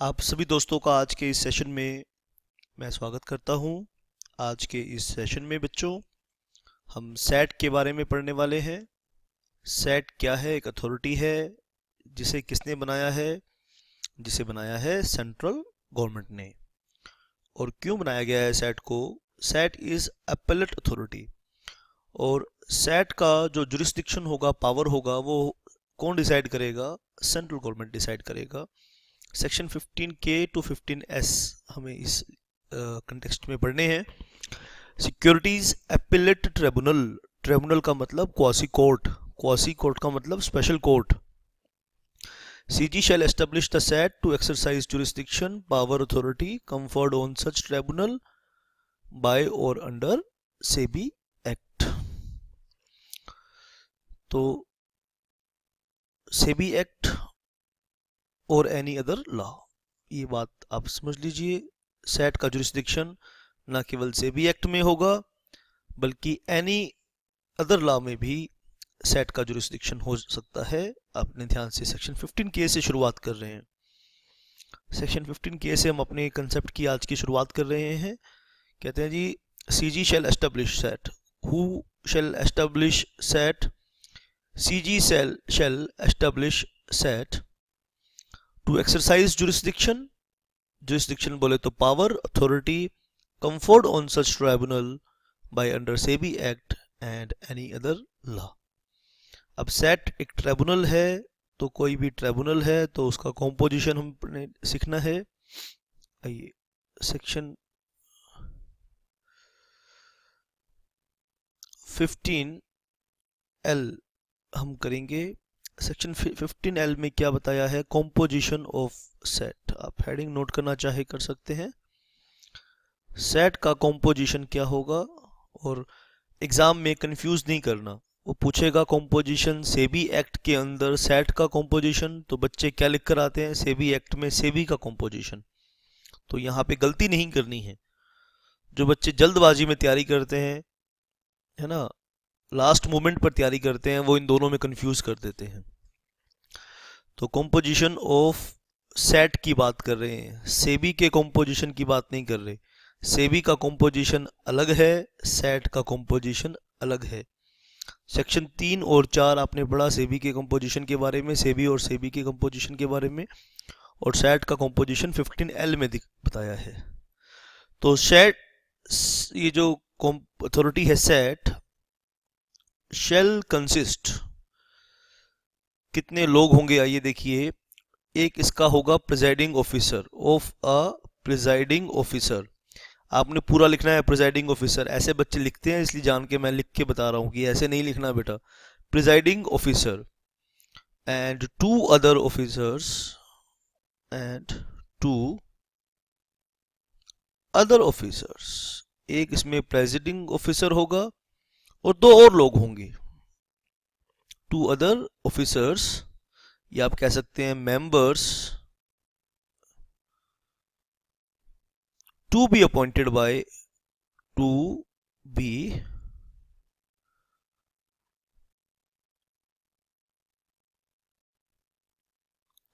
आप सभी दोस्तों का आज के इस सेशन में मैं स्वागत करता हूं। आज के इस सेशन में बच्चों हम सेट के बारे में पढ़ने वाले हैं। सेट क्या है? एक अथॉरिटी है जिसे किसने बनाया है? जिसे बनाया है सेंट्रल गवर्नमेंट ने। और क्यों बनाया गया है सेट को? Set is appellate authority. और सेट का जो जुरिस्डिक्शन होगा, पावर होगा, वो कौन डिसाइड करेगा? सेंट्रल गवर्नमेंट डिसाइड करेगा। सेक्शन 15K to 15S हमें इस कंटेक्स्ट में पढ़ने हैं। Securities appellate tribunal. ट्रिब्यूनल का मतलब क्वासी कोर्ट, क्वासी कोर्ट का मतलब special court. CG shall establish the set to exercise jurisdiction, power, authority conferred on such tribunal by or under SEBI Act। तो SEBI Act और any other law, ये बात आप समझ लीजिए। सेट का जुरिस्डिक्शन ना केवल सेबी एक्ट में होगा बल्कि एनी अदर लॉ में भी सेट का जुरिस्डिक्शन हो सकता है। अपने ध्यान से सेक्शन 15K से शुरुआत कर रहे हैं। सेक्शन 15K से हम अपने कंसेप्ट की आज की शुरुआत कर रहे हैं। कहते हैं जी, CG shall establish set। Who shall establish set? CG shall establish set to exercise jurisdiction। jurisdiction बोले तो power, authority conferred on such tribunal by under SEBI Act and any other law। अब सेट एक tribunal है, तो कोई भी tribunal है तो उसका कॉम्पोजिशन हमने सीखना है। आइए सेक्शन 15L हम करेंगे। सेक्शन 15L में क्या बताया है? Composition of set. आप हेडिंग नोट करना चाहे कर सकते हैं। सेट का कॉम्पोजिशन क्या होगा? और एग्जाम में कंफ्यूज नहीं करना। वो पूछेगा कॉम्पोजिशन सेबी एक्ट के अंदर सेट का कॉम्पोजिशन, तो बच्चे क्या लिख कर आते हैं? सेबी एक्ट में सेबी का कॉम्पोजिशन। तो यहाँ पे गलती नहीं करनी है। जो बच्चे जल्दबाजी में तैयारी करते हैं, है ना, लास्ट मोमेंट पर तैयारी करते हैं, वो इन दोनों में कंफ्यूज कर देते हैं। तो कॉम्पोजिशन ऑफ सेट की बात कर रहे हैं, सेबी के कॉम्पोजिशन की बात नहीं कर रहे। सेबी का कॉम्पोजिशन अलग है, सेट का कॉम्पोजिशन अलग है। सेक्शन 3 और 4 आपने पढ़ा सेबी के कॉम्पोजिशन के बारे में, सेबी और सेबी के कॉम्पोजिशन के बारे में। और सेट का कॉम्पोजिशन 15L में बताया है। तो सेट, ये जो अथॉरिटी है सेट, शेल कंसिस्ट, कितने लोग होंगे आइए देखिए। एक इसका होगा presiding officer, of a presiding officer. आपने पूरा लिखना है प्रिजाइडिंग ऑफिसर। ऐसे बच्चे लिखते हैं, इसलिए जान के मैं लिख के बता रहा हूँ कि ऐसे नहीं लिखना बेटा। Presiding officer and 2 other officers and 2 other officers. एक इसमें प्रेसिडिंग ऑफिसर होगा और 2 और लोग होंगे। 2 अदर ऑफिसर्स, या आप कह सकते हैं members, to be appointed by, to be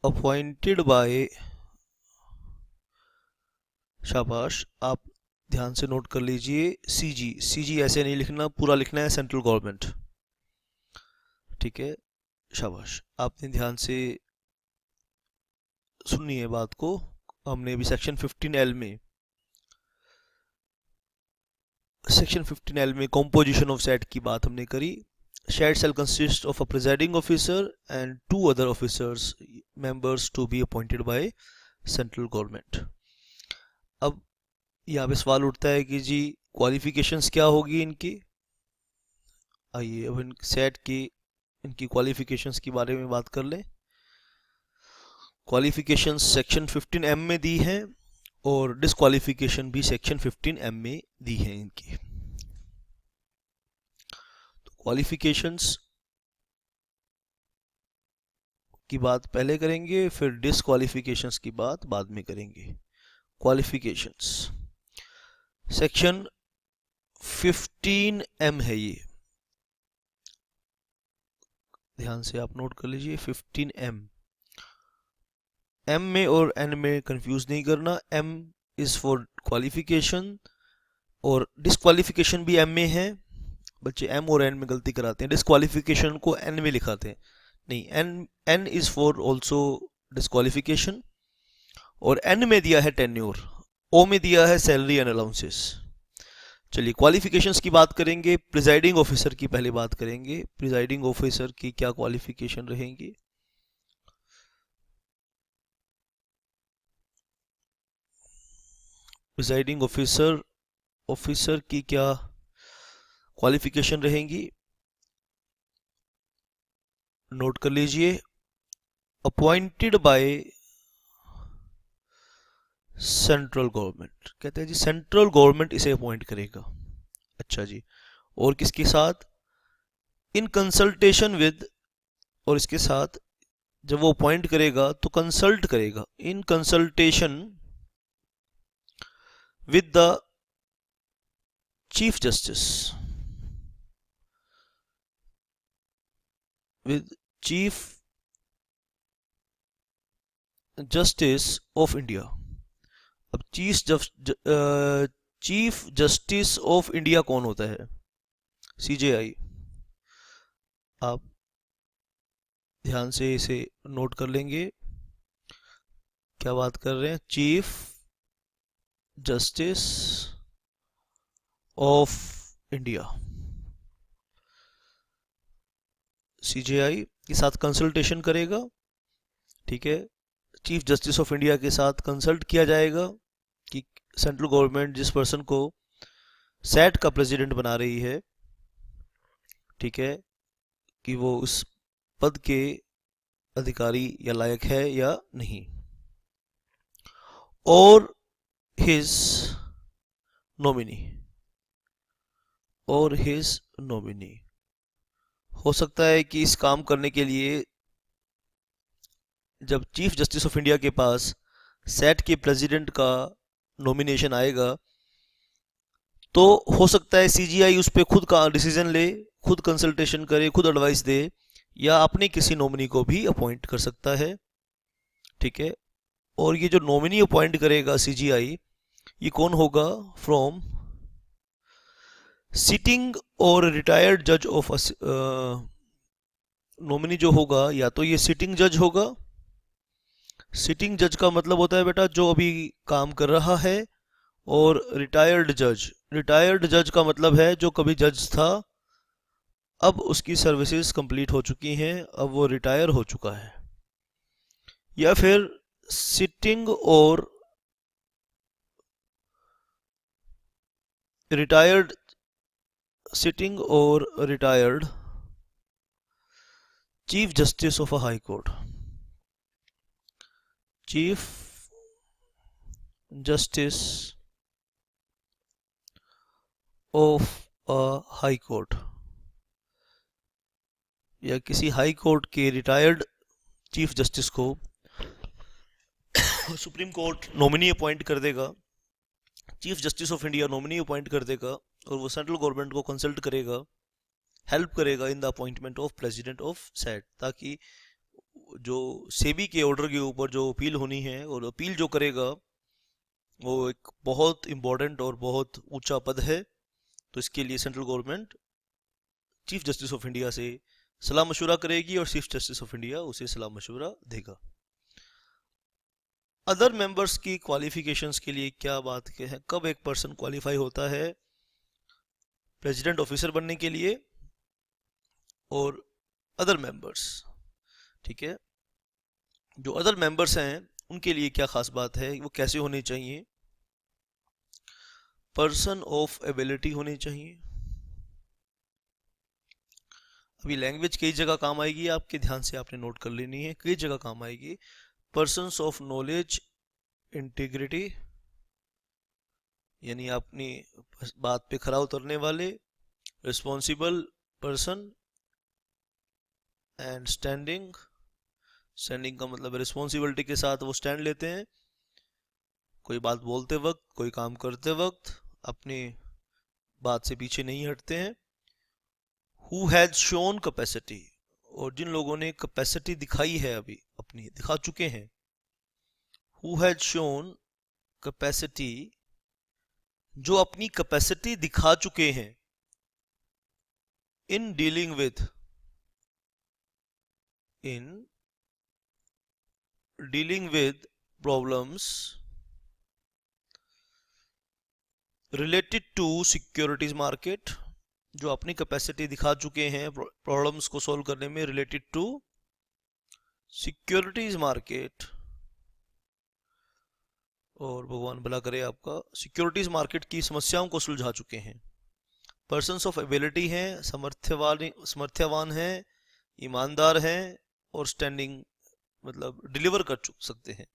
appointed by, शाबाश, आप ध्यान से नोट कर लीजिए। सीजी, सीजी ऐसे नहीं लिखना, पूरा लिखना है सेंट्रल गवर्नमेंट। ठीक है, शाबाश, आपने ध्यान से सुननी है बात को। हमने भी सेक्शन 15L में, कॉम्पोजिशन ऑफ सेट की बात हमने करी। Set shall consist of a presiding officer and 2 other officers, members to be appointed by central government। अब यहाँ पे सवाल उठता है कि जी क्वालिफिकेशंस क्या होगी इनकी। आइए अब इन सेट की, इनकी क्वालिफिकेशंस के बारे में बात कर लें। क्वालिफिकेशंस सेक्शन 15M में दी हैं और डिसक्वालिफिकेशन भी सेक्शन 15M में दी है इनकी। तो क्वालिफिकेशंस की बात पहले करेंगे, फिर डिसक्वालिफिकेशंस की बात बाद में करेंगे। क्वालिफिकेशंस सेक्शन 15M है, ये ध्यान से आप नोट कर लीजिए। 15M एम में और एन में कंफ्यूज नहीं करना। एम इज़ फॉर क्वालिफिकेशन और डिस्क्वालिफिकेशन भी एम में है। बच्चे एम और एन में गलती कराते हैं, डिस्क्वालिफिकेशन को एन में लिखाते हैं। नहीं, N N is for also disqualification. और एन में दिया है टेन्योर, ओ में दिया है सैलरी एंड अलाउंसेस। चलिए क्वालिफिकेशंस की बात करेंगे। प्रिजाइडिंग ऑफिसर की पहले बात करेंगे। प्रिजाइडिंग ऑफिसर की क्या क्वालिफिकेशन रहेंगी? प्रिजाइडिंग ऑफिसर की क्या क्वालिफिकेशन रहेंगी? नोट कर लीजिए। अपॉइंटेड बाय सेंट्रल गवर्नमेंट, कहते हैं जी सेंट्रल गवर्नमेंट इसे अपॉइंट करेगा। अच्छा जी, और किसके साथ? इन कंसल्टेशन विद, और इसके साथ जब वो अपॉइंट करेगा तो कंसल्ट करेगा, in consultation with the chief justice, with chief justice of India. अब चीफ जस्टिस ऑफ इंडिया कौन होता है? सीजेआई। आप ध्यान से इसे नोट कर लेंगे। क्या बात कर रहे हैं? Chief justice of India, CJI के साथ कंसल्टेशन करेगा। ठीक है, चीफ जस्टिस ऑफ इंडिया के साथ कंसल्ट किया जाएगा कि सेंट्रल गवर्नमेंट जिस पर्सन को सेट का प्रेसिडेंट बना रही है, ठीक है, कि वो उस पद के अधिकारी या लायक है या नहीं। और हिज नॉमिनी, और हिज नॉमिनी। हो सकता है कि इस काम करने के लिए जब चीफ जस्टिस ऑफ इंडिया के पास सेट के प्रेसिडेंट का नॉमिनेशन आएगा तो हो सकता है सीजीआई उस पर खुद का डिसीजन ले, खुद कंसल्टेशन करे, खुद एडवाइस दे, या अपने किसी नॉमिनी को भी अपॉइंट कर सकता है। ठीक है, और ये जो नॉमिनी अपॉइंट करेगा सीजीआई, ये कौन होगा? फ्रॉम सिटिंग और रिटायर्ड जज ऑफ, नॉमिनी जो होगा या तो ये सिटिंग जज होगा। सिटिंग जज का मतलब होता है बेटा जो अभी काम कर रहा है, और रिटायर्ड जज का मतलब है जो कभी जज था, अब उसकी सर्विसेज कंप्लीट हो चुकी हैं, अब वो रिटायर हो चुका है। या फिर सिटिंग और retired chief justice of a high court, chief justice of a high court, या किसी हाई कोर्ट के रिटायर्ड चीफ जस्टिस को सुप्रीम कोर्ट नॉमिनी अपॉइंट कर देगा, chief justice of India nominee appoint कर देगा, और वो सेंट्रल गवर्नमेंट को कंसल्ट करेगा, हेल्प करेगा in the appointment of president of SAT, ताकि जो सेबी के ऑर्डर के ऊपर जो अपील होनी है, और अपील जो करेगा वो एक बहुत इंपॉर्टेंट और बहुत ऊंचा पद है, तो इसके लिए central government chief justice of India से सलाह मशवरा करेगी और चीफ जस्टिस ऑफ इंडिया उसे सलाह मशवरा देगा। अदर मेंबर्स की क्वालिफिकेशंस के लिए क्या बात के है? कब एक पर्सन क्वालिफाई होता है प्रेसिडेंट ऑफिसर बनने के लिए? और अदर मेंबर्स, ठीक है, जो अदर मेंबर्स हैं उनके लिए क्या खास बात है, वो कैसे होने चाहिए? पर्सन ऑफ एबिलिटी होने चाहिए। अभी लैंग्वेज कई जगह काम आएगी, आपके ध्यान से आपने नोट कर लेनी है, कई जगह काम आएगी। पर्सन्स ऑफ नॉलेज, इंटीग्रिटी, यानी अपनी बात पे खरा उतरने वाले। रिस्पॉन्सिबल पर्सन, एंड स्टैंडिंग का मतलब रिस्पॉन्सिबिलिटी के साथ वो स्टैंड लेते हैं, कोई बात बोलते वक्त, कोई काम करते वक्त अपनी बात से पीछे नहीं हटते हैं। हु हैज शोन कैपेसिटी, और जिन लोगों ने कैपेसिटी दिखाई है, अभी अपनी दिखा चुके हैं, हु हैज शोन कैपेसिटी, जो अपनी कैपेसिटी दिखा चुके हैं in dealing with problems related to securities market, जो अपनी कैपेसिटी दिखा चुके हैं प्रॉब्लम्स को सॉल्व करने में रिलेटेड टू सिक्योरिटीज मार्केट, और भगवान भला करे आपका, सिक्योरिटीज मार्केट की समस्याओं को सुलझा चुके हैं। पर्सन्स ऑफ एबिलिटी हैं, समर्थ्यवान हैं, ईमानदार हैं और स्टैंडिंग मतलब डिलीवर कर सकते हैं।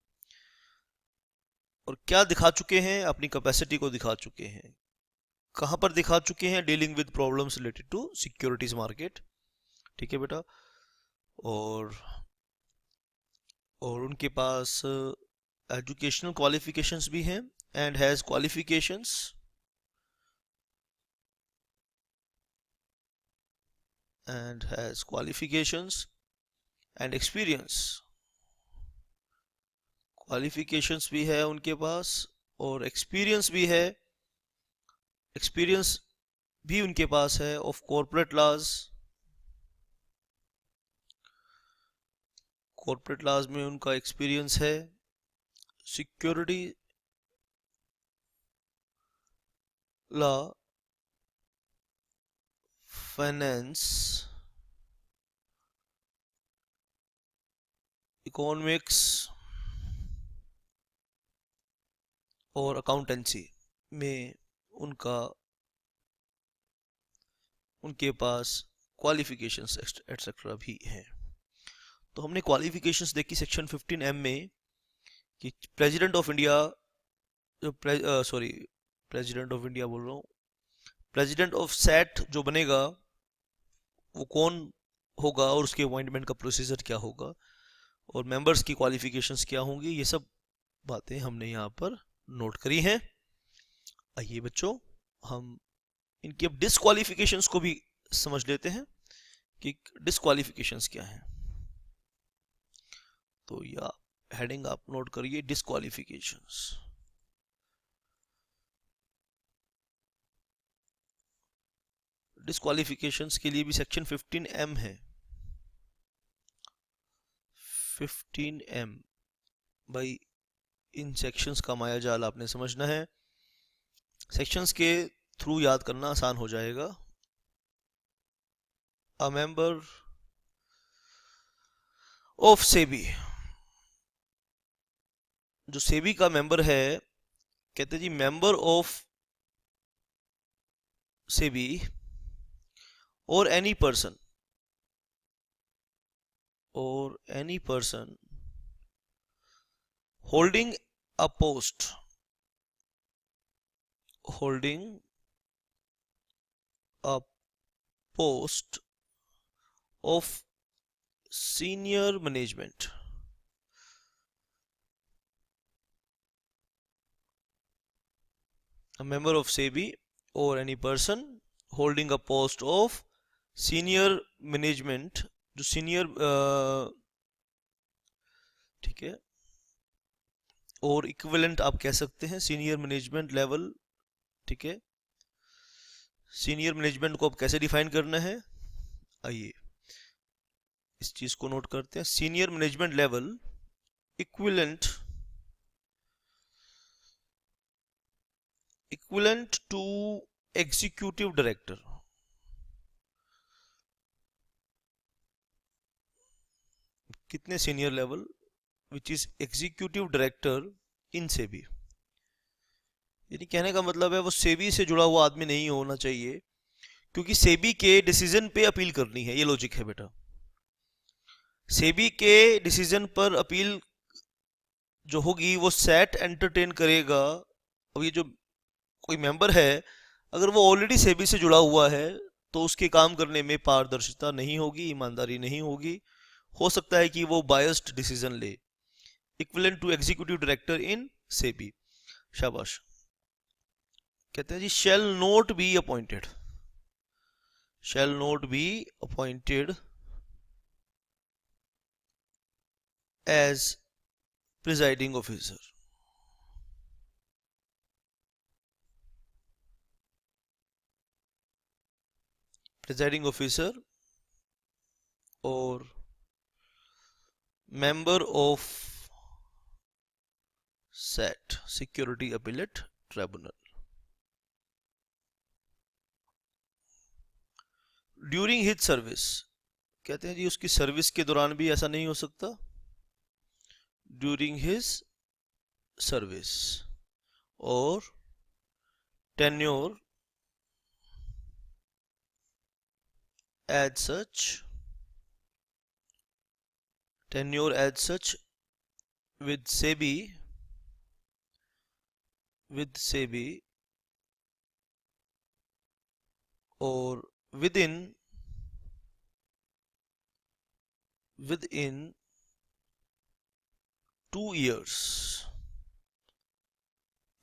और क्या दिखा चुके हैं? अपनी कैपेसिटी को दिखा चुके हैं। कहां पर दिखा चुके हैं? Dealing with problems related to securities market. ठीक है बेटा। और उनके पास एजुकेशनल क्वालिफिकेशंस भी हैं, and has qualifications and experience. Qualifications भी है उनके पास और एक्सपीरियंस भी है। एक्सपीरियंस भी उनके पास है ऑफ कॉर्पोरेट लॉज में उनका एक्सपीरियंस है। सिक्योरिटी लॉ, फाइनेंस, इकोनॉमिक्स और अकाउंटेंसी में उनके पास क्वालिफिकेशंस एटसेट्रा भी हैं। तो हमने क्वालिफिकेशंस देखी सेक्शन 15M में कि प्रेसिडेंट ऑफ इंडिया बोल रहा हूँ, प्रेसिडेंट ऑफ सेट जो बनेगा वो कौन होगा और उसके अपॉइंटमेंट का प्रोसीजर क्या होगा और मेंबर्स की क्वालिफिकेशंस क्या होंगी, ये सब बातें हमने यहाँ पर नोट करी हैं। आइए बच्चों हम इनकी अब डिस्क्वालिफिकेशंस को भी समझ लेते हैं कि डिस्क्वालिफिकेशंस क्या हैं। तो या हेडिंग आप नोट करिए, डिस्क्वालिफिकेशंस। डिस्क्वालिफिकेशंस के लिए भी सेक्शन 15M है। 15M भाई, इन सेक्शंस का माया जाल आपने समझना है। सेक्शंस के थ्रू याद करना आसान हो जाएगा। अ मेंबर ऑफ सेबी, जो सेबी का मेंबर है, कहते जी मेंबर ऑफ सेबी और any person holding a post of senior management, a member of SEBI or any person holding a post of senior management, जो सीनियर ठीक है, और इक्विवेलेंट आप कह सकते हैं सीनियर मैनेजमेंट लेवल। ठीक है, सीनियर मैनेजमेंट को अब कैसे डिफाइन करना है, आइए इस चीज को नोट करते हैं। Senior management level equivalent to executive director. कितने senior level, which is executive director in SEBI. यानी कहने का मतलब है वो सेबी से जुड़ा हुआ आदमी नहीं होना चाहिए, क्योंकि सेबी के डिसीजन पे अपील करनी है, ये लॉजिक है बेटा। सेबी के डिसीजन पर अपील जो होगी वो सेट एंटरटेन करेगा। अब ये जो कोई मेंबर है, अगर वो ऑलरेडी सेबी से जुड़ा हुआ है तो उसके काम करने में पारदर्शिता नहीं होगी, ईमानदारी नहीं होगी। हो सकता है कि वो बायस्ड डिसीजन ले। Equivalent to executive director in SEBI, शाबाश। कहते हैं जी shall not be appointed as presiding officer. Presiding officer और member of SAT Security Appellate Tribunal। During his service, कहते हैं जी उसकी सर्विस के दौरान भी ऐसा नहीं हो सकता, ड्यूरिंग हिज सर्विस और tenure as such, tenure as such with SEBI or within 2 years,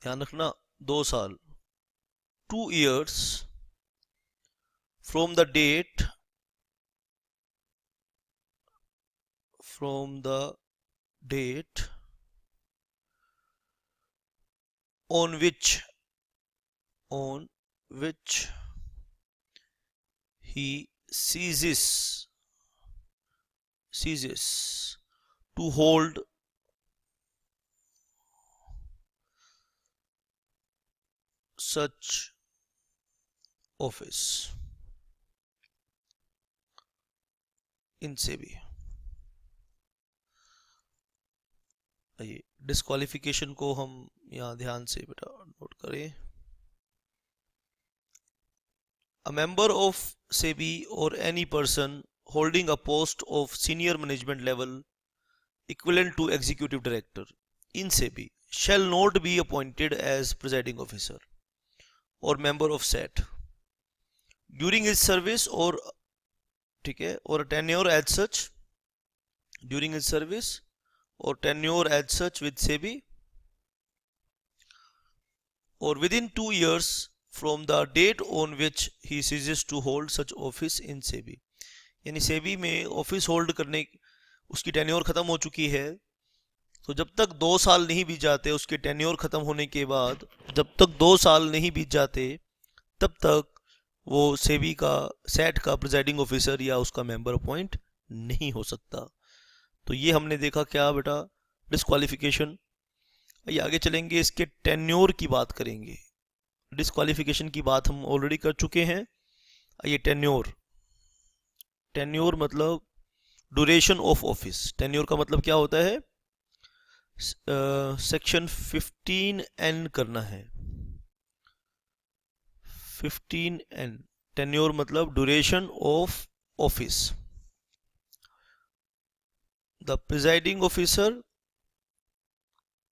ध्यान रखना 2 साल, 2 years from the date on which he ceases to hold such office in SEBI। ये डिस्क्वालिफिकेशन को हम यहाँ ध्यान से बेटा नोट करें। A member of SEBI or any person holding a post of senior management level equivalent to executive director in SEBI shall not be appointed as presiding officer or member of SAT during his service or ठीक है or tenure as such during his service or tenure as such with SEBI or within 2 years from the date on which he ceases to hold such office in SEBI। यानी सेबी में office hold करने उसकी tenure खत्म हो चुकी है, तो जब तक 2 साल नहीं बीत जाते उसके टेन्योर खत्म होने के बाद, जब तक 2 साल नहीं बीत जाते तब तक वो सेबी का सेट का प्रिजाइडिंग ऑफिसर या उसका मेंबर अपॉइंट नहीं हो सकता। तो ये हमने देखा क्या बेटा, डिस्क्वालिफिकेशन। ये आगे चलेंगे, इसके टेन्योर की बात करेंगे। डिस्क्वालिफिकेशन की बात हम ऑलरेडी कर चुके हैं। ये टेन्योर मतलब ड्यूरेशन ऑफ ऑफिस। टेन्योर का मतलब क्या होता है, सेक्शन 15N करना है, 15N। टेन्योर मतलब duration of office. The presiding officer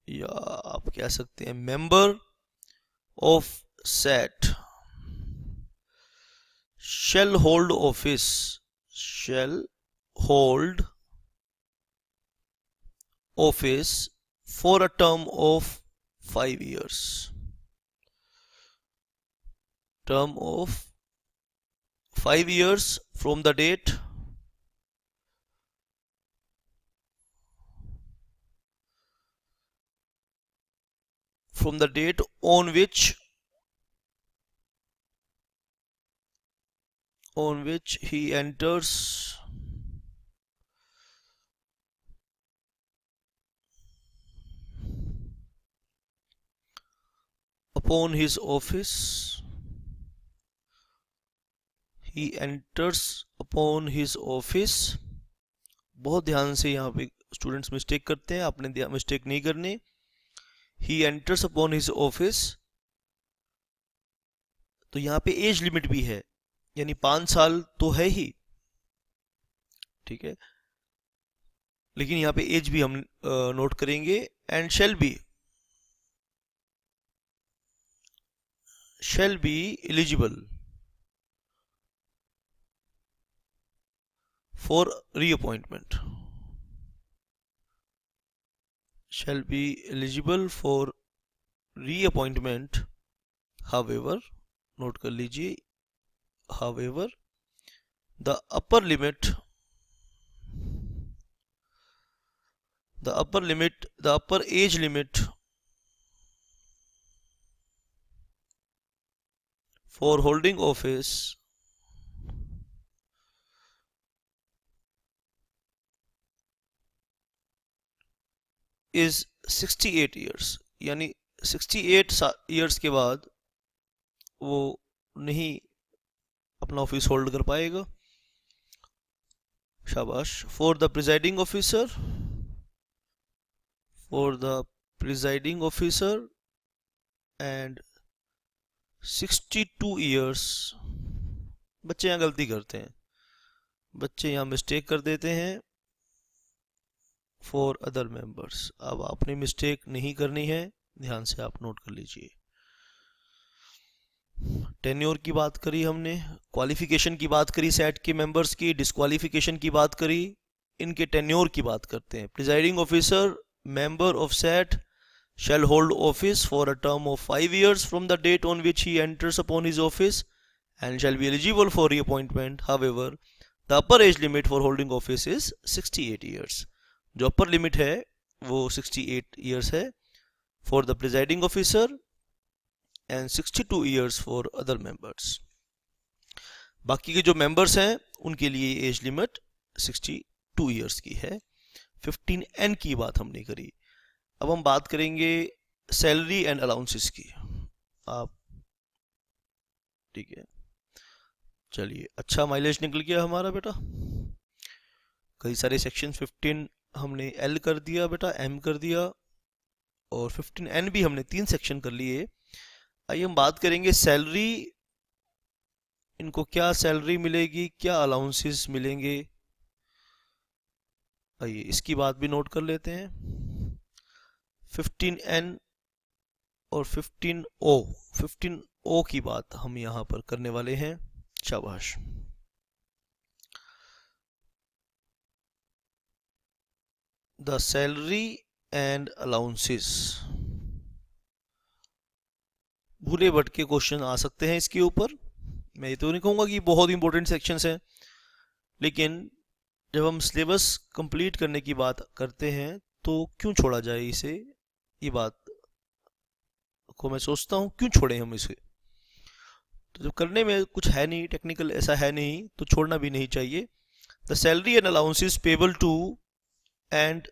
या आप कह सकते हैं member of SAT shall hold office for a term of 5 years, term of 5 years from the date on which he enters upon his office, बहुत ध्यान से यहाँ पे स्टूडेंट्स मिस्टेक करते हैं, आपने मिस्टेक नहीं करनी। he enters upon his office, तो यहाँ पे एज लिमिट भी है, यानी 5 साल तो है ही, ठीक है, लेकिन यहाँ पे एज भी हम नोट करेंगे। And shall be eligible for reappointment, shall be eligible for reappointment, however, note कर लीजिए, however the upper limit the upper age limit for holding office is 68 years, यानी 68 years के बाद वो नहीं अपना ऑफिस होल्ड कर पाएगा। शाबाश। For the presiding officer, and 62 years, बच्चे यहाँ गलती करते हैं, बच्चे यहाँ मिस्टेक कर देते हैं। फॉर अदर मेंबर्स, अब आपने मिस्टेक नहीं करनी है, ध्यान से आप नोट कर लीजिए। टेन्योर की बात करी हमने, क्वालिफिकेशन की बात करी सेट के मेंबर्स की, डिस्क्वालिफिकेशन की बात करी, इनके टेन्योर की बात करते हैं। Presiding officer member of SAT shall hold office for a term of 5 years from the date on which he enters upon his office and shall be eligible for reappointment. However, the upper age limit for holding office is 68 years. जो upper limit है वो 68 years है for the presiding officer and 62 years for other members. बाकी के जो members हैं उनके लिए age limit 62 years की है। 15N की बात हमने करी। अब हम बात करेंगे सैलरी एंड अलाउंसेस की। आप ठीक है, चलिए, अच्छा माइलेज निकल गया हमारा बेटा। कई सारे सेक्शन 15 हमने L कर दिया बेटा, M कर दिया, और 15N भी हमने 3 सेक्शन कर लिए। आइए हम बात करेंगे सैलरी, इनको क्या सैलरी मिलेगी, क्या अलाउंसेस मिलेंगे। आइए इसकी बात भी नोट कर लेते हैं। 15N और 15O की बात हम यहां पर करने वाले हैं। शाबाश। द सैलरी एंड अलाउंसेस, भूले भटके क्वेश्चन आ सकते हैं इसके ऊपर। मैं ये तो नहीं कहूंगा कि बहुत इंपॉर्टेंट सेक्शंस हैं, लेकिन जब हम सिलेबस कंप्लीट करने की बात करते हैं तो क्यों छोड़ा जाए इसे, ये बात को मैं सोचता हूँ क्यों छोड़े हम इसे। तो जब करने में कुछ है नहीं, टेक्निकल ऐसा है नहीं, तो छोड़ना भी नहीं चाहिए। The salary and allowances payable to and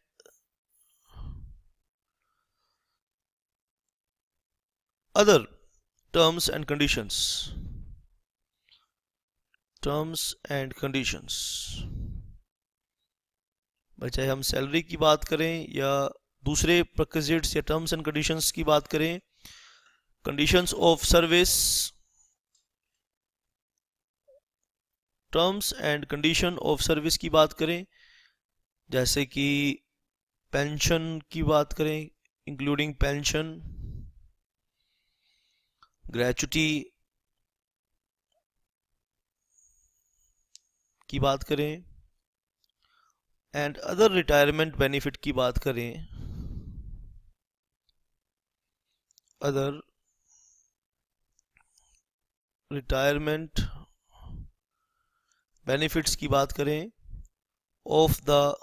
other terms and conditions, भाई चाहे हम सैलरी की बात करें या दूसरे प्रिक्विजिट्स या टर्म्स एंड कंडीशंस की बात करें, conditions of service, terms and condition of service की बात करें, जैसे कि पेंशन की बात करें, इंक्लूडिंग पेंशन, ग्रेचुटी की बात करें, एंड अदर रिटायरमेंट बेनिफिट की बात करें, अदर रिटायरमेंट बेनिफिट्स की बात करें ऑफ द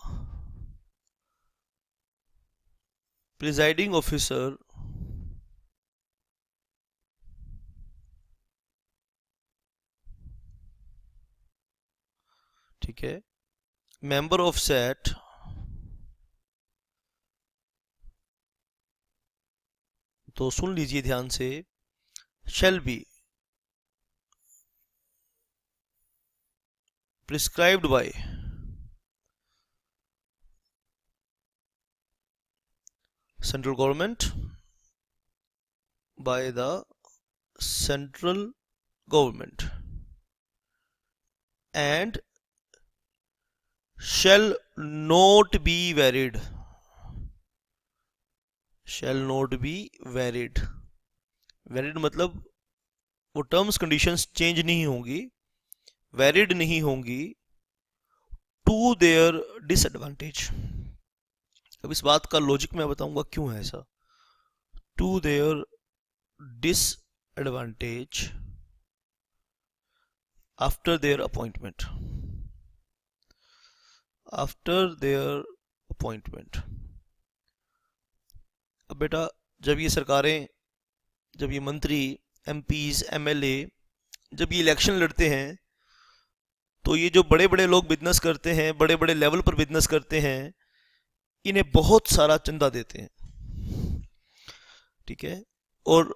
प्रिजाइडिंग ऑफिसर ठीक है, मेंबर ऑफ सेट तो सुन लीजिए ध्यान से, shall be prescribed by central government, by the central government, and shall not be varied, shall not be varied, varied मतलब वो टर्म्स कंडीशंस चेंज नहीं होंगी, वेरिड नहीं होंगी, टू देयर डिसएडवांटेज। अब इस बात का लॉजिक मैं बताऊंगा क्यों है ऐसा। To their disadvantage after their appointment, after their appointment. बेटा जब ये सरकारें, जब ये मंत्री, एमपीज, एमएलए जब ये इलेक्शन लड़ते हैं तो ये जो बड़े बड़े लोग बिजनेस करते हैं, बड़े बड़े लेवल पर बिजनेस करते हैं, इन्हें बहुत सारा चंदा देते हैं, ठीक है, और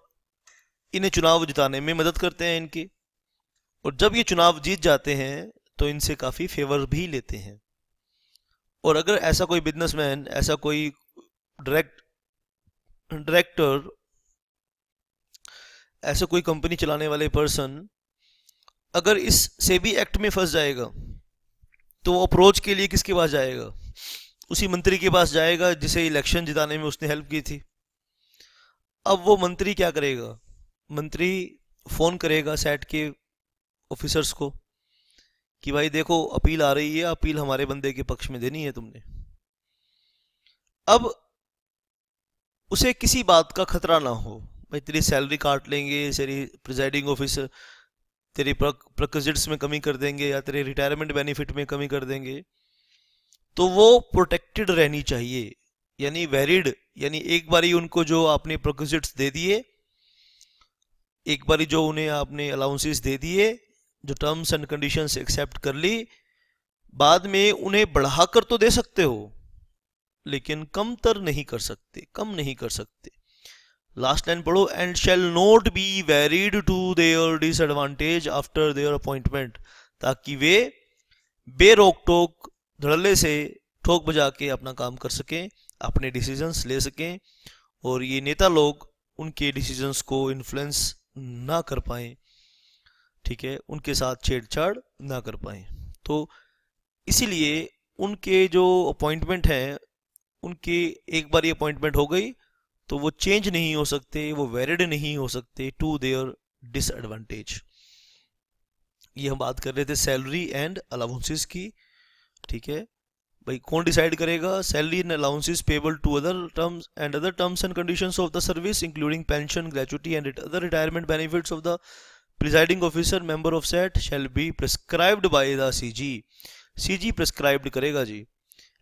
इन्हें चुनाव जिताने में मदद करते हैं इनकी। और जब ये चुनाव जीत जाते हैं तो इनसे काफ़ी फेवर भी लेते हैं। और अगर ऐसा कोई बिजनेसमैन, ऐसा कोई डायरेक्टर, ऐसा कोई कंपनी चलाने वाले पर्सन अगर इस सेबी एक्ट में फंस जाएगा तो वो अप्रोच के लिए किसके पास जाएगा? उसी मंत्री के पास जाएगा जिसे इलेक्शन जिताने में उसने हेल्प की थी। अब वो मंत्री क्या करेगा? मंत्री फोन करेगा सेट के ऑफिसर्स को कि भाई देखो अपील आ रही है, अपील हमारे बंदे के पक्ष में देनी है तुमने। अब उसे किसी बात का खतरा ना हो, भाई तेरी सैलरी काट लेंगे, तेरी प्रिजाइडिंग ऑफिसर तेरी प्रक्विजिट्स में कमी कर देंगे या तेरे रिटायरमेंट बेनिफिट में कमी कर देंगे, तो वो प्रोटेक्टेड रहनी चाहिए, यानी वैलिड, यानी एक बारी उनको जो आपने प्रक्विजिट्स दे दिए, एक बारी जो उन्हें आपने अलाउंसेस दे दिए, जो टर्म्स एंड कंडीशंस एक्सेप्ट कर ली, बाद में उन्हें बढ़ाकर तो दे सकते हो लेकिन कमतर नहीं कर सकते, कम नहीं कर सकते। लास्ट लाइन पढ़ो, and shall not be varied to their disadvantage after their appointment, ताकि वे बेरोक टोक धड़ल्ले से ठोक बजा के अपना काम कर सकें, अपने डिसीजंस ले सकें और ये नेता लोग उनके डिसीजंस को इन्फ्लुएंस ना कर पाएं, ठीक है, उनके साथ छेड़छाड़ ना कर पाएं। तो इसीलिए उनके जो अपॉइंटमेंट हैं, उनकी एक बार ये अपॉइंटमेंट हो गई तो वो चेंज नहीं हो सकते, वो वैलिड नहीं हो सकते टू देयर डिसएडवांटेज। ये हम बात कर रहे थे सैलरी एंड अलाउंसेस की, ठीक है। भाई कौन डिसाइड करेगा? Salary and allowances payable to other terms and conditions of the service including pension, gratuity and other retirement benefits of the presiding officer member of SAT shall be prescribed by the CG. CG prescribed करेगा जी।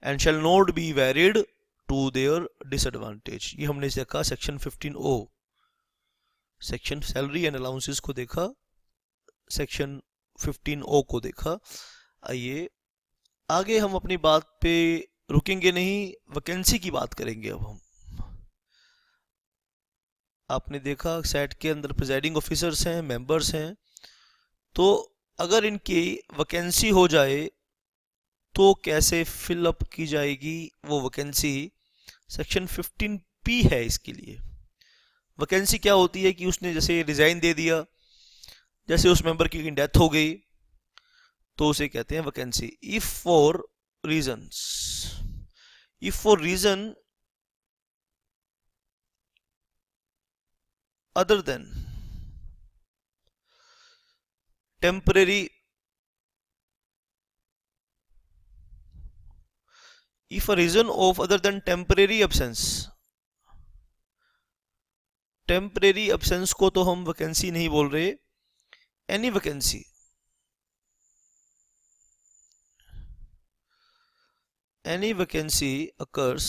And shall not be valid to their disadvantage. ये हमने देखा section 15O, section salary and allowances को देखा, section 15O को देखा। आइए आगे हम अपनी बात पे रुकेंगे नहीं, वैकेंसी की बात करेंगे अब हम। आपने देखा सेट के अंदर प्रिजाइडिंग ऑफिसर्स हैं, मेंबर्स हैं, तो अगर इनकी वैकेंसी हो जाए तो कैसे फिलअप की जाएगी वो वैकेंसी? सेक्शन 15P है इसके लिए। वैकेंसी क्या होती है कि उसने जैसे रिजाइन दे दिया, जैसे उस मेंबर की डेथ हो गई, तो उसे कहते हैं vacancy. If for reason other than temporary if a reason of other than temporary absence को तो हम वैकेंसी नहीं बोल रहे, एनी वैकेंसी occurs,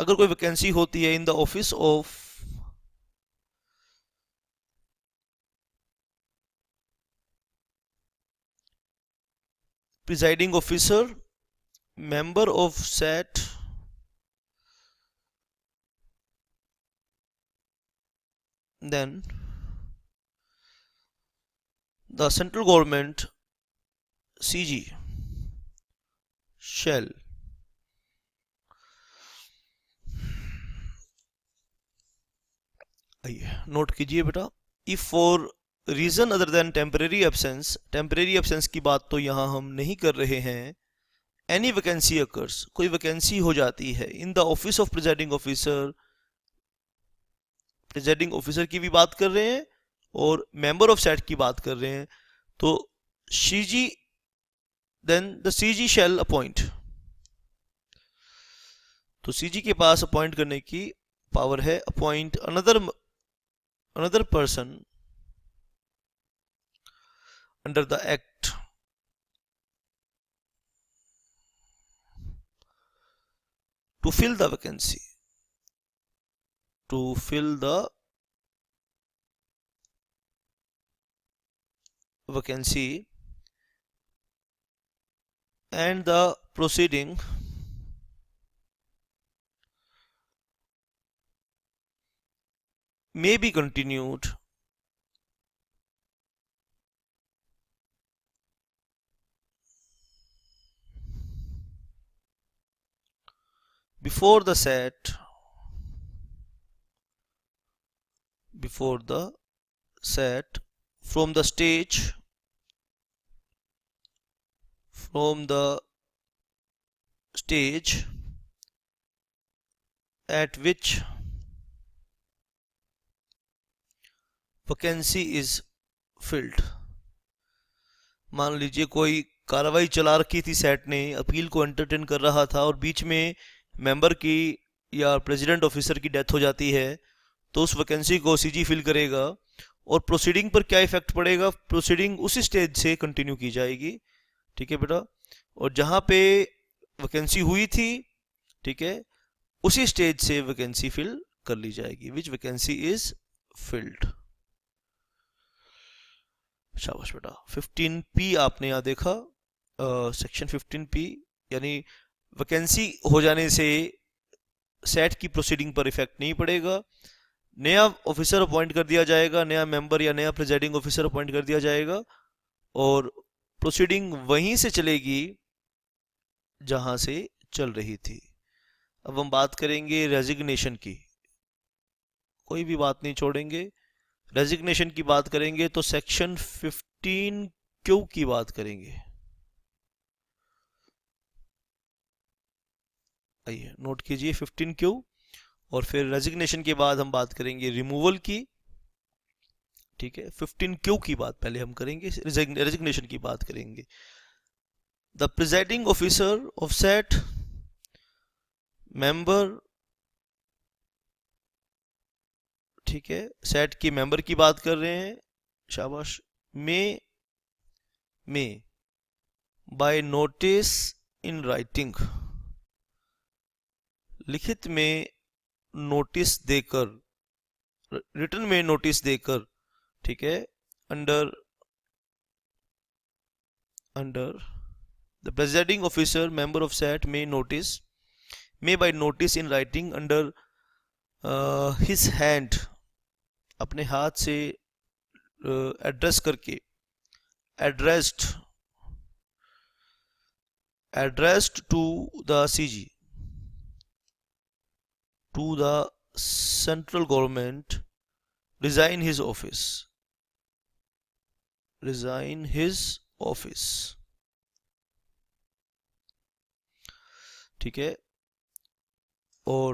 अगर कोई वैकेंसी होती है in the office of presiding officer, member of SAT, then the central government CG shall note कीजिए बेटा, if for reason other than temporary absence की बात तो यहां हम नहीं कर रहे हैं। एनी वैकेंसी अकर्स, कोई वैकेंसी हो जाती है in the office of presiding officer की भी बात कर रहे हैं और मेंबर ऑफ सेट की बात कर रहे हैं, तो CG then the CG shall appoint, तो सीजी के पास अपॉइंट करने की पावर है। Appoint another person under the act to fill the vacancy, to fill the vacancy, and the proceeding may be continued before the set from the stage at which vacancy is filled। मान लीजिए कोई कार्रवाई चला रखी थी set ने, appeal को entertain कर रहा था और बीच में मेंबर की या प्रेसिडेंट ऑफिसर की डेथ हो जाती है, तो उस वैकेंसी को सीजी फिल करेगा। और प्रोसीडिंग पर क्या इफेक्ट पड़ेगा? प्रोसीडिंग उसी स्टेज से कंटिन्यू की जाएगी, ठीक है बेटा। और जहां पे वैकेंसी हुई थी, ठीक है, उसी स्टेज से वैकेंसी फिल कर ली जाएगी, विच वैकेंसी इज फिल्ड। शाबाश बेटा। 15P आपने यहाँ देखा, सेक्शन 15P, यानी वैकेंसी हो जाने से सेट की प्रोसीडिंग पर इफेक्ट नहीं पड़ेगा। नया ऑफिसर अपॉइंट कर दिया जाएगा, नया मेंबर या नया प्रेजाइडिंग ऑफिसर अपॉइंट कर दिया जाएगा, और प्रोसीडिंग वहीं से चलेगी जहां से चल रही थी। अब हम बात करेंगे रेजिग्नेशन की, कोई भी बात नहीं छोड़ेंगे। रेजिग्नेशन की बात करेंगे तो सेक्शन 15Q की बात करेंगे। आइए नोट कीजिए 15Q, और फिर रेजिग्नेशन के बाद हम बात करेंगे रिमूवल की, ठीक है। 15Q की बात पहले हम करेंगे, रेजिग्नेशन की बात करेंगे। The presiding officer of set member, ठीक है, सेट की मेंबर की बात कर रहे हैं, शाबाश। में बाय नोटिस इन राइटिंग, लिखित में नोटिस देकर, रिटन में नोटिस देकर, ठीक है, under the presiding officer member of SET may by notice in writing under his hand, अपने हाथ से एड्रेस करके, addressed to the CG, to the central government, resign his office, ठीक है। और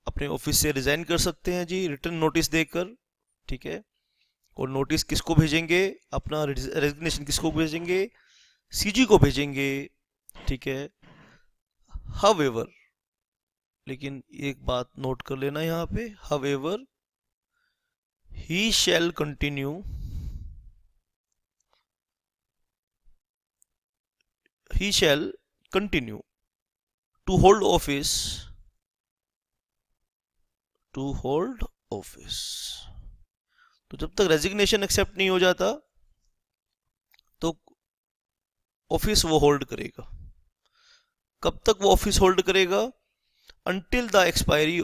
अपने ऑफिस से रिजाइन कर सकते हैं जी, रिटर्न नोटिस देकर, ठीक है। और नोटिस किसको भेजेंगे? अपना रेजिग्नेशन किसको भेजेंगे? सीजी को भेजेंगे, ठीक है। हाउएवर, लेकिन एक बात नोट कर लेना यहाँ पे, however he shall continue to hold office तो जब तक रेजिग्नेशन एक्सेप्ट नहीं हो जाता तो ऑफिस वो होल्ड करेगा। कब तक वो ऑफिस होल्ड करेगा? until the expiry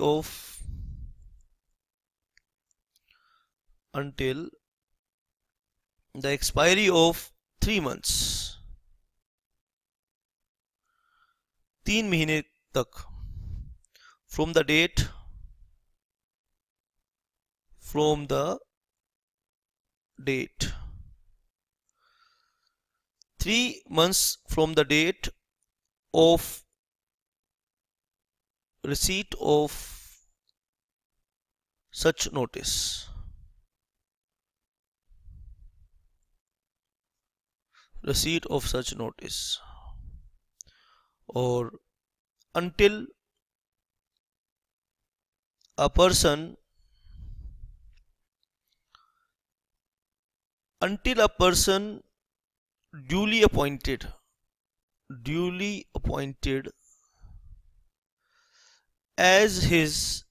of 3 months, 3 महीने तक, from the date 3 months from the date of receipt of such notice, or until a person duly appointed as his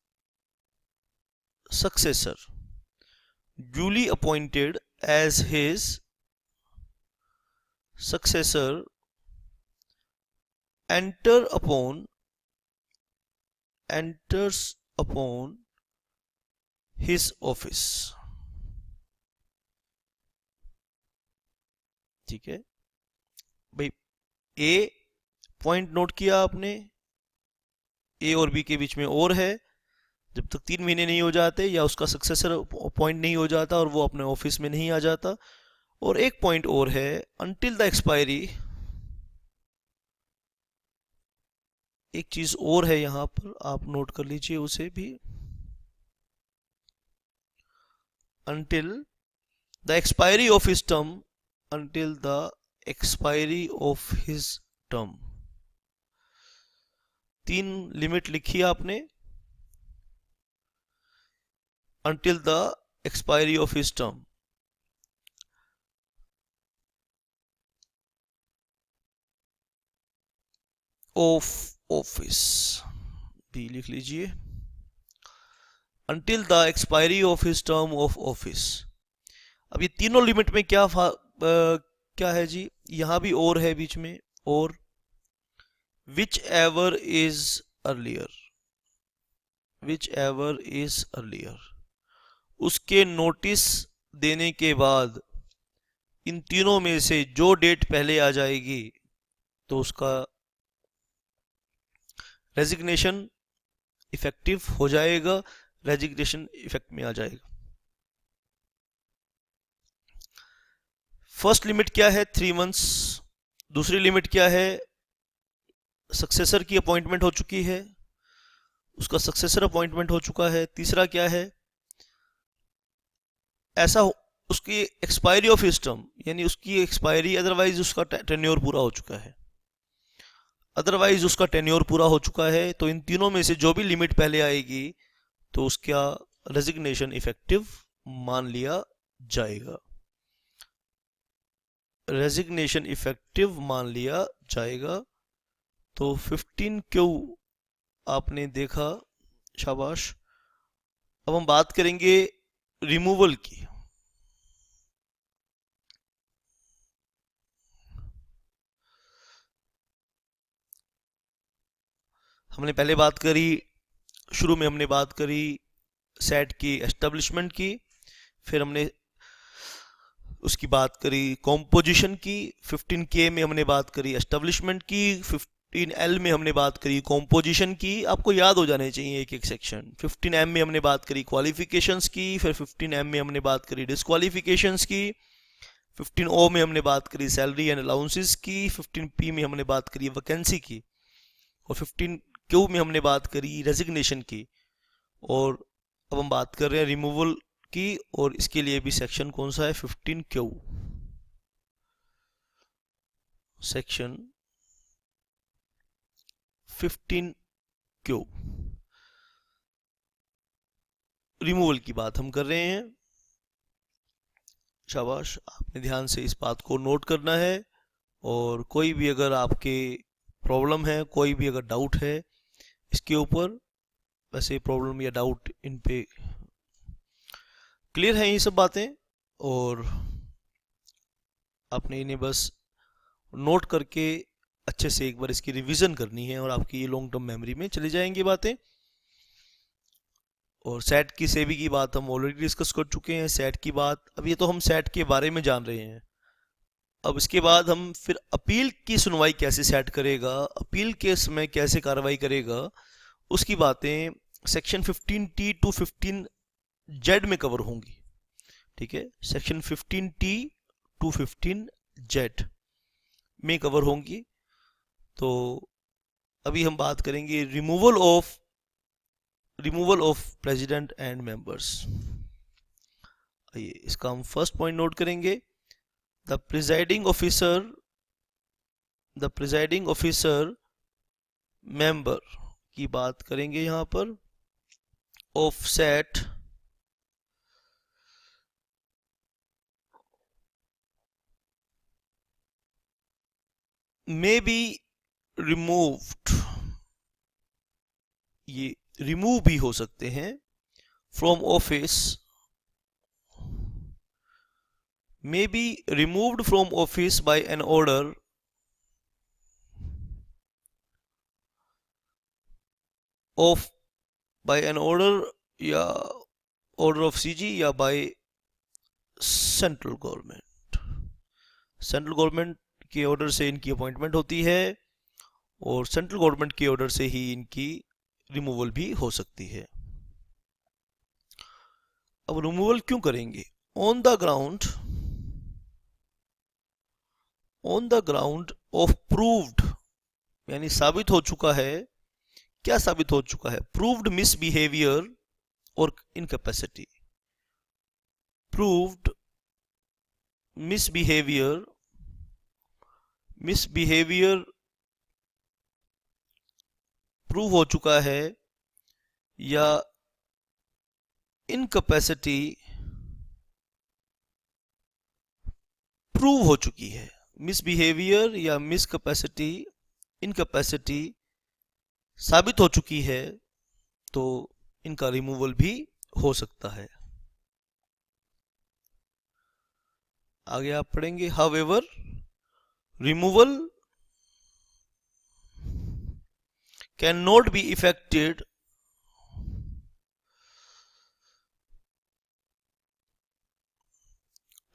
successor duly appointed as his successor enters upon his office। ठीक है भाई, ए point note किया आपने, ए और B के बीच में और है, जब तक 3 महीने नहीं हो जाते या उसका सक्सेसर पॉइंट नहीं हो जाता और वो अपने ऑफिस में नहीं आ जाता। और एक पॉइंट और है, अनटिल द एक्सपायरी, एक चीज और है यहां पर, आप नोट कर लीजिए उसे भी, until the expiry of his term, until the expiry of his term. 3 limit लिखी आपने, until the expiry of his term। of office भी लिख लीजिए, until the expiry of his term of office। अब ये तीनों लिमिट में क्या है जी, यहां भी और है बीच में, और whichever is earlier, whichever is earlier, उसके नोटिस देने के बाद इन तीनों में से जो डेट पहले आ जाएगी तो उसका रेजिग्नेशन इफेक्टिव हो जाएगा, रेजिग्नेशन इफेक्ट में आ जाएगा। फर्स्ट लिमिट क्या है, 3 मंथ्स। दूसरी लिमिट क्या है, सक्सेसर की अपॉइंटमेंट हो चुकी है, उसका सक्सेसर अपॉइंटमेंट हो चुका है। तीसरा क्या है, ऐसा उसकी एक्सपायरी ऑफ हिज टर्म, यानी उसकी एक्सपायरी, अदरवाइज उसका टेन्योर पूरा हो चुका है, अदरवाइज उसका टेन्योर पूरा हो चुका है। तो इन तीनों में से जो भी लिमिट पहले आएगी तो उसका रेजिग्नेशन इफेक्टिव मान लिया जाएगा, रेजिग्नेशन इफेक्टिव मान लिया जाएगा। तो 15Q आपने देखा, शाबाश। अब हम बात करेंगे रिमूवल की। हमने पहले बात करी, शुरू में हमने बात करी सेट की एस्टेब्लिशमेंट की, फिर हमने उसकी बात करी कॉम्पोजिशन की। 15K में हमने बात करी एस्टेब्लिशमेंट की, 15L में हमने बात करी कॉम्पोजिशन की। आपको याद हो जाने चाहिए एक एक सेक्शन। 15M में हमने बात करी क्वालिफिकेशंस की, फिर 15M में हमने बात करी डिस्क्वालिफिकेशंस की, 15O में हमने बात करी सैलरी एंड अलाउंसेस की, 15P में हमने बात करी वैकेंसी की, और 15Q में हमने बात करी रेजिग्नेशन की। और अब हम बात कर रहे हैं रिमूवल की, और इसके लिए भी सेक्शन कौन सा है, 15Q, सेक्शन 15Q, रिमूवल की बात हम कर रहे हैं। शाबाश, आपने ध्यान से इस बात को नोट करना है, और कोई भी अगर आपके प्रॉब्लम है, कोई भी अगर डाउट है इसके ऊपर, वैसे प्रॉब्लम या डाउट इन पे क्लियर है ये सब बातें, और आपने इन्हें बस नोट करके अच्छे से एक बार इसकी रिवीजन करनी है, और आपकी ये लॉन्ग टर्म मेमोरी में चली जाएंगी बातें। और सेट की सेबी की बात हम ऑलरेडी डिस्कस कर चुके हैं, सेट की बात। अब ये तो हम सेट के बारे में जान रहे हैं। अब इसके बाद हम फिर अपील की सुनवाई कैसे सेट करेगा, अपील के समय कैसे कार्रवाई करेगा, उसकी बातें सेक्शन 15T टू 15Z में कवर होंगी। ठीक है, सेक्शन 15T टू 15Z में कवर होंगी। तो अभी हम बात करेंगे removal of president and members. आइए इसका हम फर्स्ट पॉइंट नोट करेंगे। द प्रिजाइडिंग ऑफिसर मेंबर की बात करेंगे यहां पर। Of SET may be removed, ये रिमूव भी हो सकते हैं from office may be removed from office by an order of या order of CG या by central government. Central government के ऑर्डर से इनकी अपॉइंटमेंट होती है और सेंट्रल गवर्नमेंट के ऑर्डर से ही इनकी रिमूवल भी हो सकती है। अब रिमूवल क्यों करेंगे? On the ground of proved, यानी साबित हो चुका है। क्या साबित हो चुका है? प्रूव्ड मिसबिहेवियर और इनकैपेसिटी। प्रूव्ड मिसबिहेवियर प्रूव हो चुका है या इनकैपेसिटी प्रूव हो चुकी है। मिसबिहेवियर या मिसकैपेसिटी, इनकैपेसिटी साबित हो चुकी है तो इनका रिमूवल भी हो सकता है। आगे आप पढ़ेंगे however removal can not be effected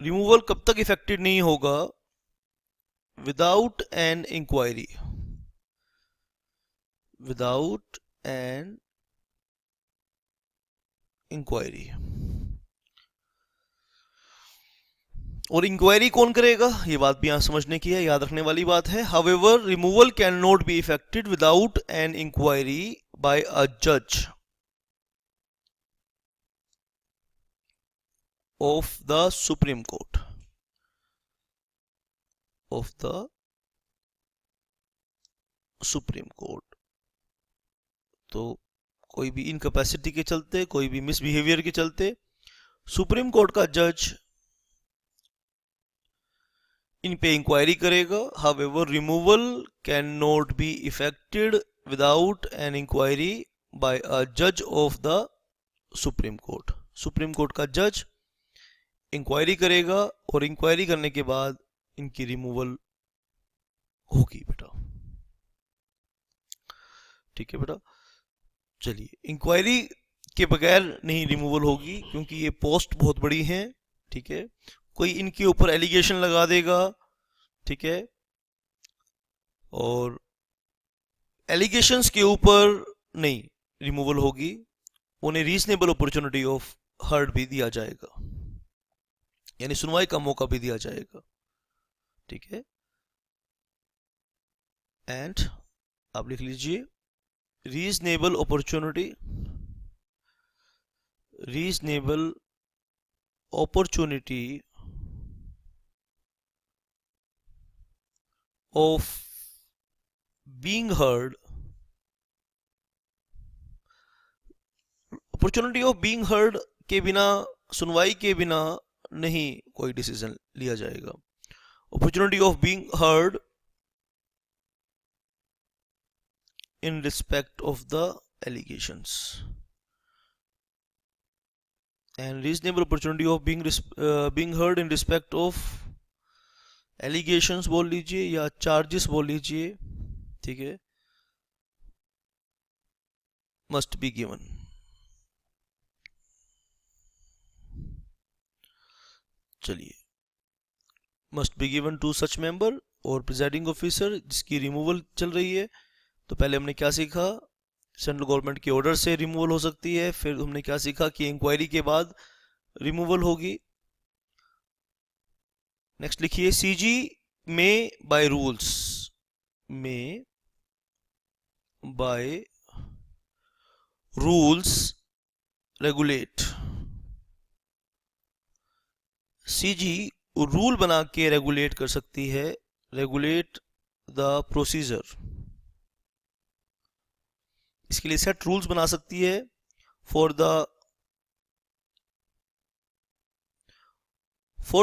removal कब तक इफेक्टेड नहीं होगा? Without an inquiry, without an inquiry. और इंक्वायरी कौन करेगा? ये बात भी यहां समझने की है, याद रखने वाली बात है। However removal can not be effected without an inquiry by a जज of the supreme court, of the supreme court. तो कोई भी इनकैपेसिटी के चलते, कोई भी मिसबिहेवियर के चलते सुप्रीम कोर्ट का जज इन पे इंक्वायरी करेगा। However removal can not be effected without an inquiry by a जज of the supreme court. Supreme court का जज इंक्वायरी करेगा और इंक्वायरी करने के बाद इनकी रिमूवल होगी बेटा। ठीक है बेटा, चलिए इंक्वायरी के बगैर नहीं रिमूवल होगी क्योंकि ये पोस्ट बहुत बड़ी है। ठीक है, कोई इनके ऊपर एलिगेशन लगा देगा, ठीक है, और एलिगेशंस के ऊपर नहीं रिमूवल होगी, उन्हें रीजनेबल अपॉर्चुनिटी ऑफ हर्ड भी दिया जाएगा, यानी सुनवाई का मौका भी दिया जाएगा। ठीक है, एंड आप लिख लीजिए reasonable opportunity of being heard, opportunity of being heard के बिना, सुनवाई के बिना नहीं कोई डिसीजन लिया जाएगा। Opportunity of being heard in respect of the allegations and reasonable opportunity of being heard in respect of allegations बोल लीजिए या charges बोल लीजिए, ठीक है, must be given। चलिए, must be given to such member और प्रिजाइडिंग ऑफिसर जिसकी रिमूवल चल रही है। तो पहले हमने क्या सीखा? सेंट्रल गवर्नमेंट के ऑर्डर से रिमूवल हो सकती है। फिर हमने क्या सीखा कि इंक्वायरी के बाद रिमूवल होगी। नेक्स्ट लिखिए सीजी में बाय रूल्स, में by rules regulate. CG rule बना के रेगुलेट कर सकती है, रेगुलेट द प्रोसीजर। इसके लिए सेट रूल्स बना सकती है for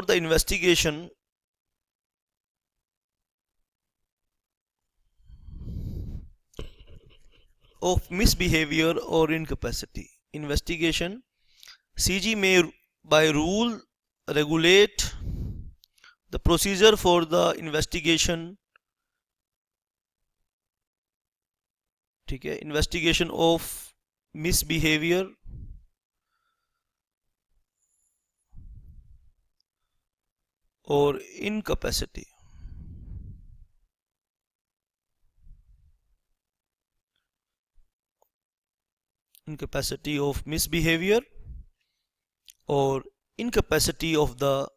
the investigation of misbehaviour और incapacity. Investigation CG may by rule regulate the procedure for the investigation, ठीक है, investigation of misbehavior or incapacity. Incapacity of misbehavior or incapacity of the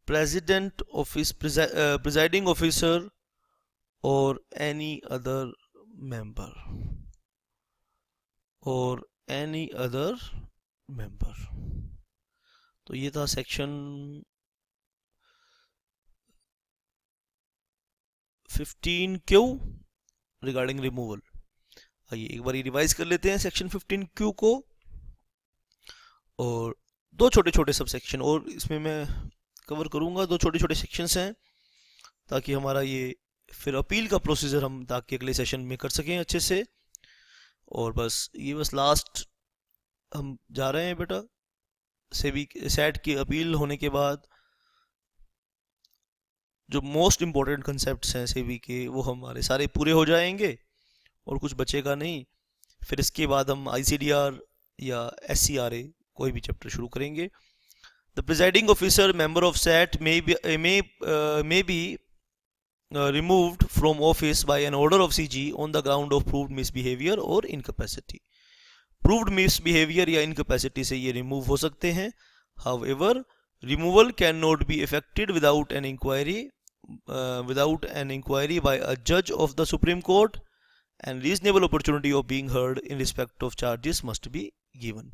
president office presiding officer or any other member or any other member. तो ये था section 15Q regarding removal. आइए एक बार revise कर लेते हैं सेक्शन 15Q को, और दो छोटे छोटे सब सेक्शन और इसमें मैं कवर करूंगा। दो छोटे छोटे सेक्शंस हैं ताकि हमारा ये फिर अपील का प्रोसीजर हम ताकि अगले सेशन में कर सकें अच्छे से। और बस ये बस लास्ट हम जा रहे हैं बेटा, सेबी सेट की अपील होने के बाद जो मोस्ट इम्पोर्टेंट कंसेप्ट्स हैं सेबी के वो हमारे सारे पूरे हो जाएंगे और कुछ बचेगा नहीं। फिर इसके बाद हम ICDR या SCRA कोई भी चैप्टर शुरू करेंगे। The presiding officer member of set may be removed from office by an order of CG on the ground of proved misbehavior or incapacity. Proved misbehavior या incapacity से ये remove हो सकते हैं। However, removal cannot be effected without an inquiry by a judge of the Supreme Court, and reasonable opportunity of being heard in respect of charges must be given.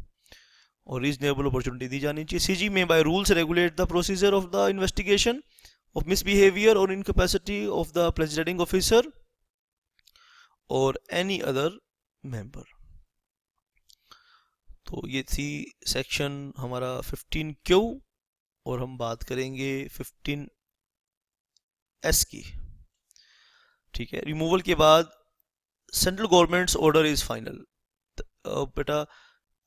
और reasonable opportunity दी जानी चाहिए। CG may by rules regulate the procedure of the investigation of misbehavior or incapacity of the presiding officer or any other member. तो ये थी section हमारा 15Q, और हम बात करेंगे 15S की। ठीक है, रिमूवल के बाद central governments order is final. बेटा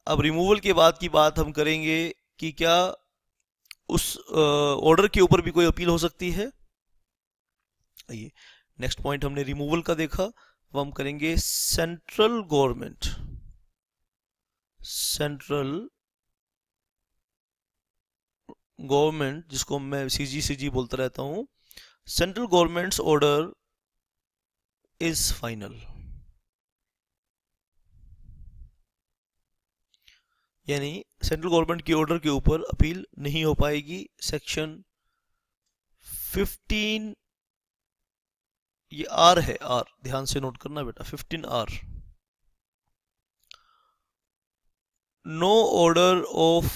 अब रिमूवल के बाद की बात हम करेंगे कि क्या उस ऑर्डर के ऊपर भी कोई अपील हो सकती है। आइए नेक्स्ट पॉइंट हमने रिमूवल का देखा, अब हम करेंगे सेंट्रल गवर्नमेंट जिसको मैं CG बोलता रहता हूं। Central governments order is final, यानी सेंट्रल गवर्नमेंट की ऑर्डर के ऊपर अपील नहीं हो पाएगी। सेक्शन 15, ये R है, R ध्यान से नोट करना बेटा, 15R। No order of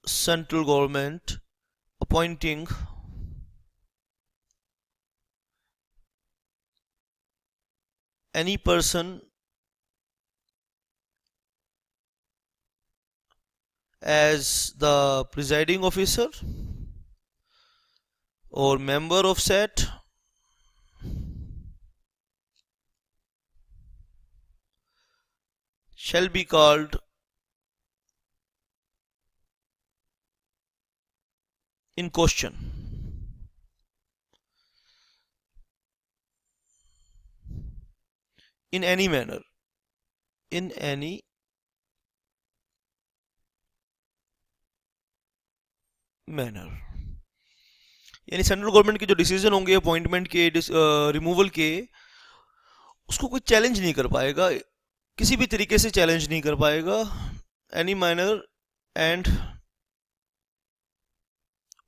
central government appointing any person as the presiding officer or member of SET shall be called in question. In any manner, यानी सेंट्रल गवर्नमेंट के जो decision होंगे appointment के, removal के, उसको कोई चैलेंज नहीं कर पाएगा, किसी भी तरीके से चैलेंज नहीं कर पाएगा। Any manner and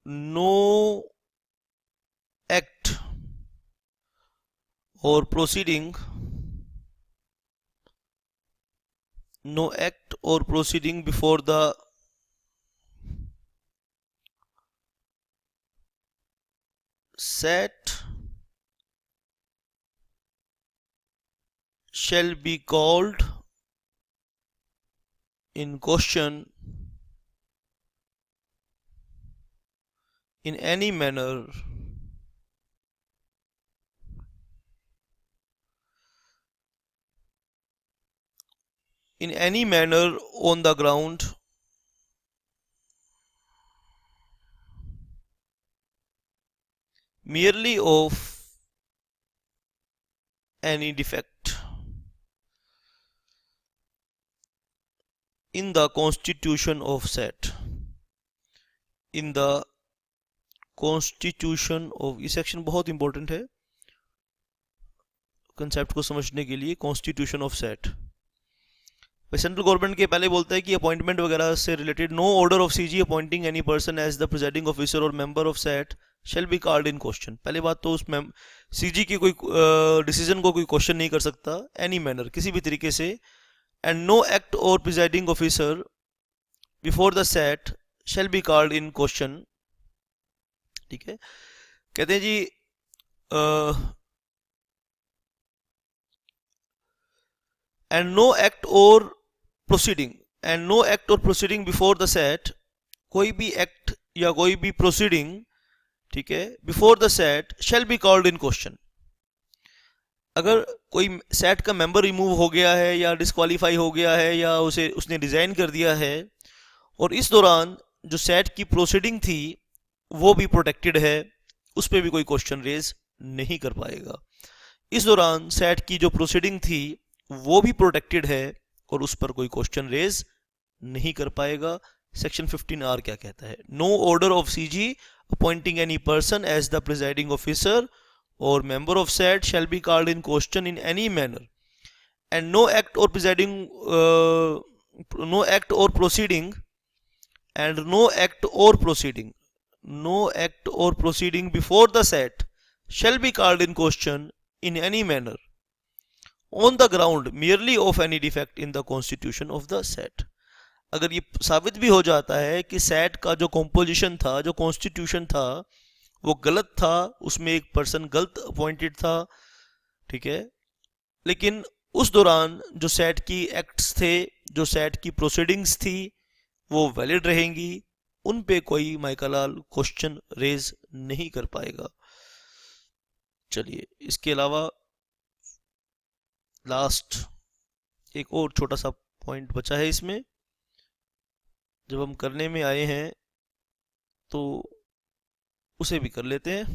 no act और proceeding before the SET shall be called in question in any manner in any manner on the ground merely of any defect in the constitution of set, in the constitution of, ये section बहुत important है concept को समझने के लिए। Constitution of SAT, central government के पहले बोलता है कि अपॉइंटमेंट वगैरह से related no order of CG appointing any person as the presiding officer or member of SAT shall be called in question. पहले बात तो उस सीजी की कोई डिसीजन को कोई क्वेश्चन नहीं कर सकता एनी मैनर, किसी भी तरीके से, and no act or presiding officer before the set shall be called in question. ठीक है, कहते हैं जी एंड नो एक्ट और प्रोसीडिंग, एंड नो एक्ट और प्रोसीडिंग बिफोर द सेट, कोई भी एक्ट या कोई भी प्रोसीडिंग, ठीक है, before the set shall be called in question. अगर कोई सेट का मेंबर रिमूव हो गया है या डिस्क्वालीफाई हो गया है या उसने रिजाइन कर दिया है और इस दौरान जो सेट की प्रोसीडिंग थी वो भी प्रोटेक्टेड है, उस पर भी कोई क्वेश्चन रेज नहीं कर पाएगा। इस दौरान सेट की जो प्रोसीडिंग थी वो भी प्रोटेक्टेड है और उस पर कोई क्वेश्चन रेज नहीं कर पाएगा। सेक्शन 15R क्या कहता है? No order of CG appointing any person as the presiding officer or member of SAT shall be called in question in any manner, and no act or presiding no act और proceeding and no act और proceeding no act or proceeding before the set shall be called in question in any manner on the ground merely of any defect in the constitution of the set। अगर ये साबित भी हो जाता है कि set का जो कॉम्पोजिशन था, जो कॉन्स्टिट्यूशन था, वो गलत था, उसमें एक पर्सन गलत अपॉइंटेड था, ठीक है, लेकिन उस दौरान जो सेट की एक्ट्स थे, जो सेट की प्रोसीडिंग्स थी, वो वैलिड रहेंगी, उन पे कोई माइकालाल क्वेश्चन रेज नहीं कर पाएगा। चलिए, इसके अलावा लास्ट एक और छोटा सा पॉइंट बचा है इसमें, जब हम करने में आए हैं तो उसे भी कर लेते हैं।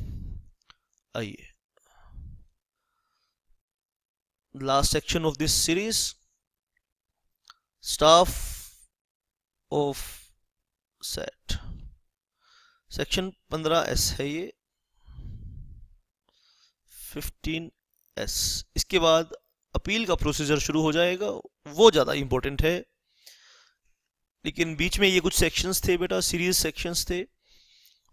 आइए, last section of this series, staff of set, section 15S है ये, 15S। इसके बाद अपील का प्रोसीजर शुरू हो जाएगा, वो ज़्यादा इंपॉर्टेंट है, लेकिन बीच में ये कुछ सेक्शंस थे बेटा, सीरीज सेक्शंस थे।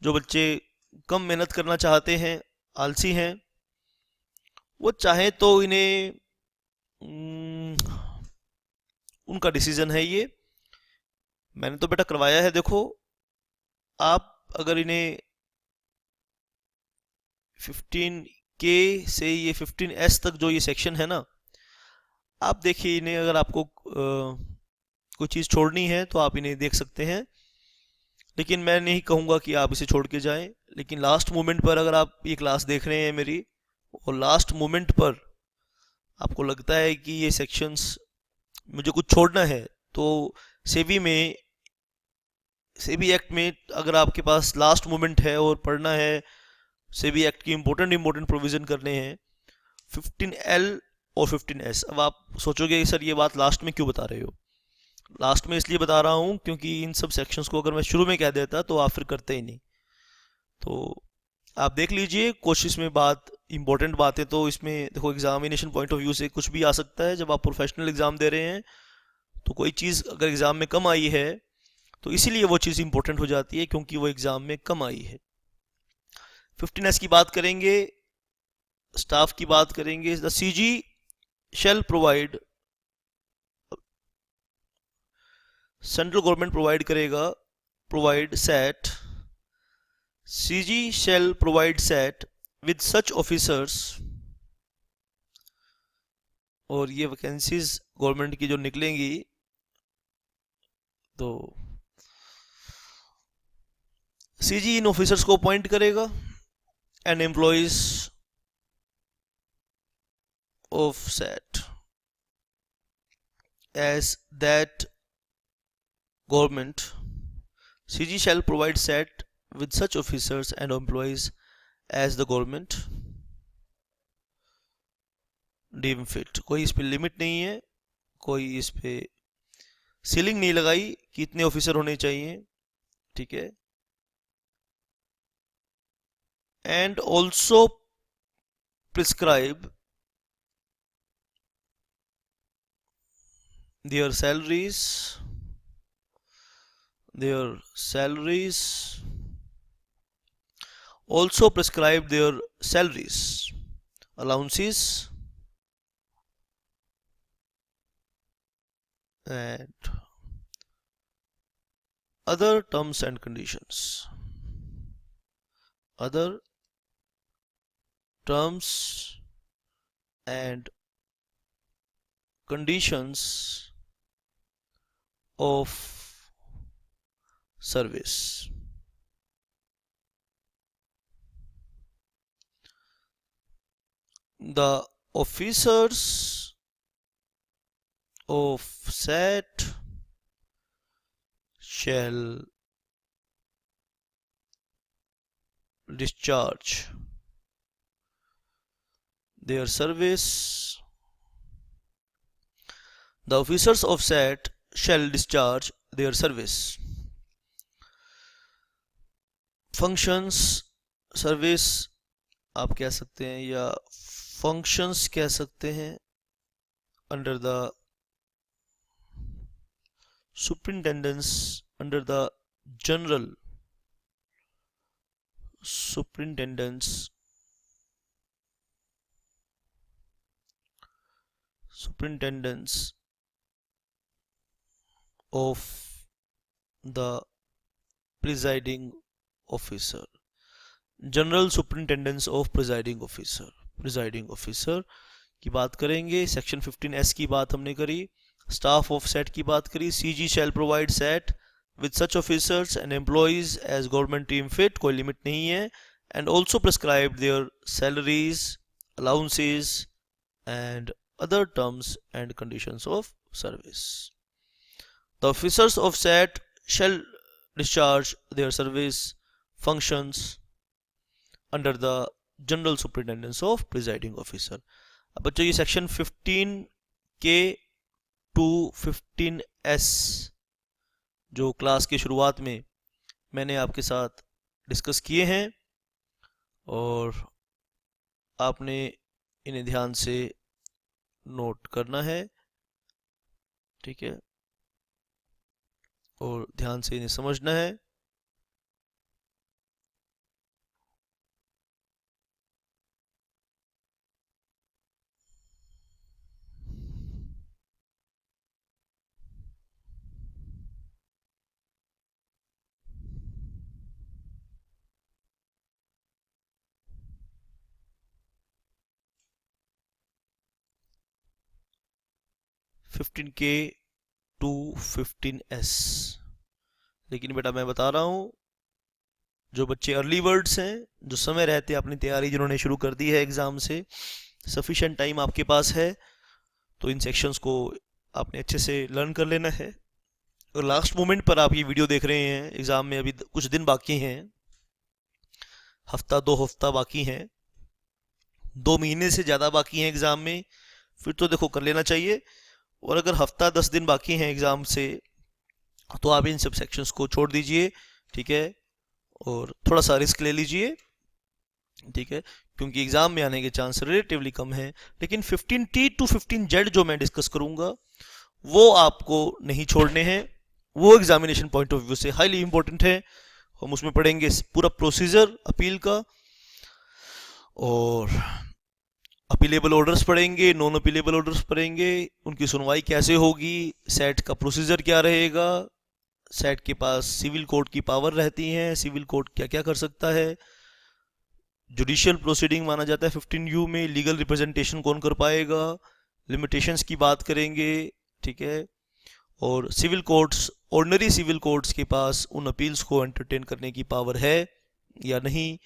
जो बच्चे कम मेहनत करना चाहते हैं, आलसी हैं, वो चाहे तो इन्हें उनका डिसीजन है ये, मैंने तो बेटा करवाया है। देखो, आप अगर इन्हें 15K से ये 15S तक जो ये सेक्शन है ना, आप देखिए इन्हें, अगर आपको कोई चीज़ छोड़नी है तो आप इन्हें देख सकते हैं, लेकिन मैं नहीं कहूँगा कि आप इसे छोड़ के जाएं। लेकिन लास्ट मोमेंट पर अगर आप ये क्लास देख रहे हैं मेरी, और लास्ट मोमेंट पर आपको लगता है कि ये सेक्शंस मुझे कुछ छोड़ना है, तो सेबी एक्ट में अगर आपके पास लास्ट मोमेंट है और पढ़ना है, सेबी एक्ट की इंपॉर्टेंट प्रोविजन करने हैं, 15L और 15S। अब आप सोचोगे सर ये बात लास्ट में क्यों बता रहे हो? लास्ट में इसलिए बता रहा हूँ क्योंकि इन सब सेक्शंस को अगर मैं शुरू में कह देता तो आप फिर करते ही नहीं। तो आप देख लीजिए, कोशिश में बात इंपॉर्टेंट बातें, तो इसमें देखो एग्जामिनेशन पॉइंट ऑफ व्यू से कुछ भी आ सकता है। जब आप प्रोफेशनल एग्जाम दे रहे हैं तो कोई चीज़ अगर एग्जाम में कम आई है तो इसीलिए वो चीज़ इंपॉर्टेंट हो जाती है, क्योंकि वो एग्जाम में कम आई है। 15S की बात करेंगे, स्टाफ की बात करेंगे। The CG shall provide, central government provide करेगा, provide SAT, CG shall provide SAT with such officers, और ये वैकेंसीज गवर्नमेंट की जो निकलेंगी तो सीजी इन ऑफिसर्स को अपॉइंट करेगा and employees of SAT as that government, CG shall provide SAT with such officers and employees as the government deem fit. कोई इस पे लिमिट नहीं है, कोई इस पे सीलिंग नहीं लगाई कि इतने ऑफिसर होने चाहिए, ठीक है. And also prescribe their salaries, also prescribe their salaries, allowances, and other terms and conditions. Other terms and conditions of service. The officers of SAT shall discharge their service. The officers of SAT shall discharge their service functions. Service आप कह सकते हैं या functions कह सकते हैं under the superintendence, under the general superintendence of the presiding officer. General superintendence of presiding officer की बात करेंगे. सेक्शन 15S की बात हमने करी. स्टाफ ऑफ सेट की बात करी. CG shell provide set with such officers and employees as government deem fit, कोई लिमिट नहीं है. And also prescribe their salaries, allowances and other terms and conditions of service. The officers of SAT shall discharge their service functions under the general superintendence of presiding officer. अब बच्चों ये section 15K to 15S जो class की शुरुआत में मैंने आपके साथ डिस्कस किए हैं और आपने इन्हें ध्यान से नोट करना है, ठीक है, और ध्यान से इन्हें समझना है. K to 15S. लेकिन बेटा मैं बता रहा हूँ, जो बच्चे अर्ली वर्ड्स हैं, जो समय रहते अपनी तैयारी जिन्होंने शुरू कर दी है एग्ज़ाम से, सफिशेंट टाइम आपके पास है, तो इन सेक्शंस को आपने अच्छे से लर्न कर लेना है. और लास्ट मोमेंट पर आप ये वीडियो देख रहे हैं, एग्ज़ाम में अभी कुछ दिन बाकी हैं, हफ्ता 2 हफ्ता बाकी हैं, 2 महीने से ज़्यादा बाकी हैं एग्ज़ाम में, फिर तो देखो कर लेना चाहिए. और अगर हफ्ता 10 दिन बाकी हैं एग्ज़ाम से तो आप इन सब सेक्शंस को छोड़ दीजिए, ठीक है, और थोड़ा सा रिस्क ले लीजिए, ठीक है, क्योंकि एग्ज़ाम में आने के चांस रिलेटिवली कम है. लेकिन 15T to 15Z जो मैं डिस्कस करूँगा वो आपको नहीं छोड़ने हैं, वो एग्जामिनेशन पॉइंट ऑफ व्यू से हाईली इंपॉर्टेंट है. हम उसमें पढ़ेंगे पूरा प्रोसीजर अपील का, और अपीलेबल ऑर्डर्स पढ़ेंगे, नॉन अपीलेबल ऑर्डर्स पढ़ेंगे, उनकी सुनवाई कैसे होगी, सेट का प्रोसीजर क्या रहेगा, सेट के पास सिविल कोर्ट की पावर रहती हैं, सिविल कोर्ट क्या क्या कर सकता है, जुडिशियल प्रोसीडिंग माना जाता है 15U में, लीगल रिप्रेजेंटेशन कौन कर पाएगा, लिमिटेशंस की बात करेंगे, ठीक है, और civil courts, ordinary civil courts के पास उन अपील्स को एंटरटेन करने की पावर है या नहीं,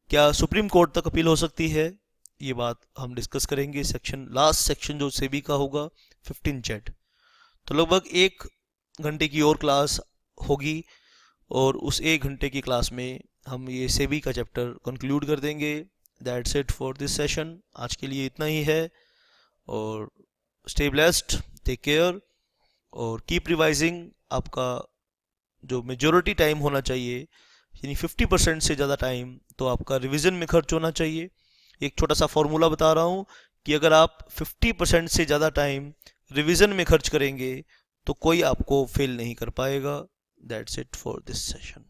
क्या सुप्रीम कोर्ट तक अपील हो सकती है, ये बात हम डिस्कस करेंगे. सेक्शन लास्ट सेक्शन जो सेबी का होगा 15Z. तो लगभग 1 घंटे की और क्लास होगी और उस 1 घंटे की क्लास में हम ये सेबी का चैप्टर कंक्लूड कर देंगे। That's it for this session. आज के लिए इतना ही है और स्टे ब्लेस्ड, टेक केयर और कीप रिवाइजिंग। आपका जो मेजॉरिटी टाइम होना चाहिए यानी 50% से ज़्यादा टाइम तो आपका रिवीजन में खर्च होना चाहिए। एक छोटा सा फॉर्मूला बता रहा हूँ कि अगर आप 50% से ज़्यादा टाइम रिवीजन में खर्च करेंगे तो कोई आपको फेल नहीं कर पाएगा। That's it for this session.